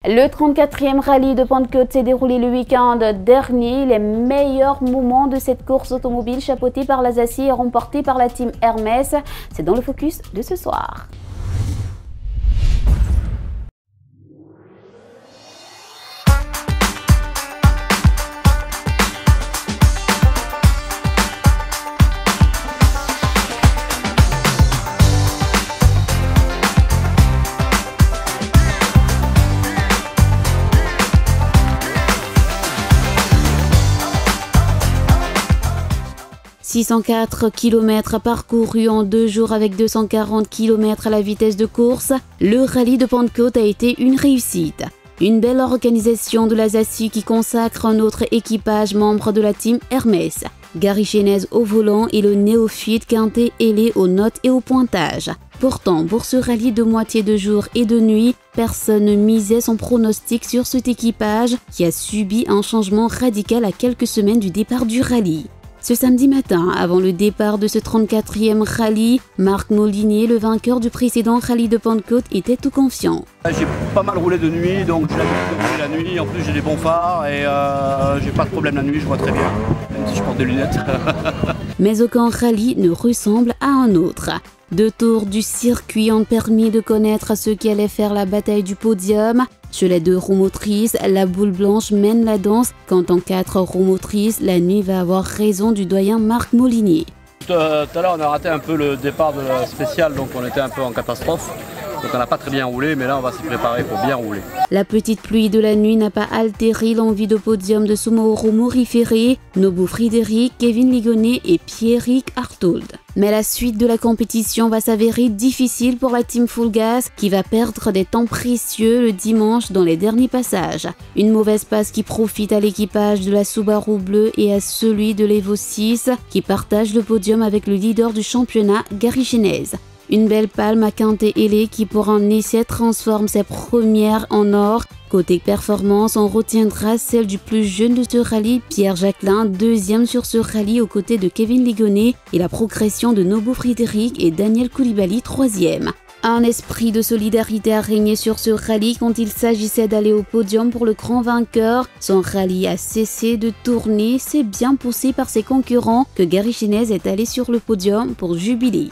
Le 34e rallye de Pentecôte s'est déroulé le week-end dernier. Les meilleurs moments de cette course automobile chapeautée par l'Alsacie et remportée par la team Hermès. C'est dans le focus de ce soir. « 604 km parcourus en 2 jours avec 240 km à la vitesse de course, le rallye de Pentecôte a été une réussite. Une belle organisation de l'Alsacie qui consacre un autre équipage membre de la team Hermès. Gary Chénez au volant et le néophyte Quintet Hellé aux notes et au pointage. Pourtant, pour ce rallye de moitié de jour et de nuit, personne ne misait son pronostic sur cet équipage qui a subi un changement radical à quelques semaines du départ du rallye. Ce samedi matin, avant le départ de ce 34e rallye, Marc Molinier, le vainqueur du précédent rallye de Pentecôte, était tout confiant. J'ai pas mal roulé de nuit, donc j'ai l'habitude de rouler la nuit. En plus, j'ai des bons phares et j'ai pas de problème la nuit, je vois très bien, même si je porte des lunettes. Mais aucun rallye ne ressemble à un autre. 2 tours du circuit ont permis de connaître ceux qui allaient faire la bataille du podium. Chez les 2 roues motrices, la boule blanche mène la danse, quand en 4 roues motrices, la nuit va avoir raison du doyen Marc Molinier. Tout à l'heure, on a raté un peu le départ de la spéciale, donc on était un peu en catastrophe. Donc on n'a pas très bien roulé, mais là on va s'y préparer pour bien rouler. La petite pluie de la nuit n'a pas altéré l'envie de podium de Soumahoro Moriféré, Nobou Frédéric, Kevin Ligonnet et Pierrick Artauld. Mais la suite de la compétition va s'avérer difficile pour la team Full Gas qui va perdre des temps précieux le dimanche dans les derniers passages. Une mauvaise passe qui profite à l'équipage de la Subaru bleue et à celui de l'Evo 6 qui partage le podium avec le leader du championnat, Gary Chénez. Une belle palme à Quintet Hellé qui pour un essai transforme ses premières en or. Côté performance, on retiendra celle du plus jeune de ce rallye, Pierre Jacquelin, 2e sur ce rallye aux côtés de Kevin Ligonnet et la progression de Nobou Frédéric et Daniel Koulibaly, 3e. Un esprit de solidarité a régné sur ce rallye quand il s'agissait d'aller au podium pour le grand vainqueur. Son rallye a cessé de tourner, c'est bien poussé par ses concurrents que Gary Chénez est allé sur le podium pour jubiler.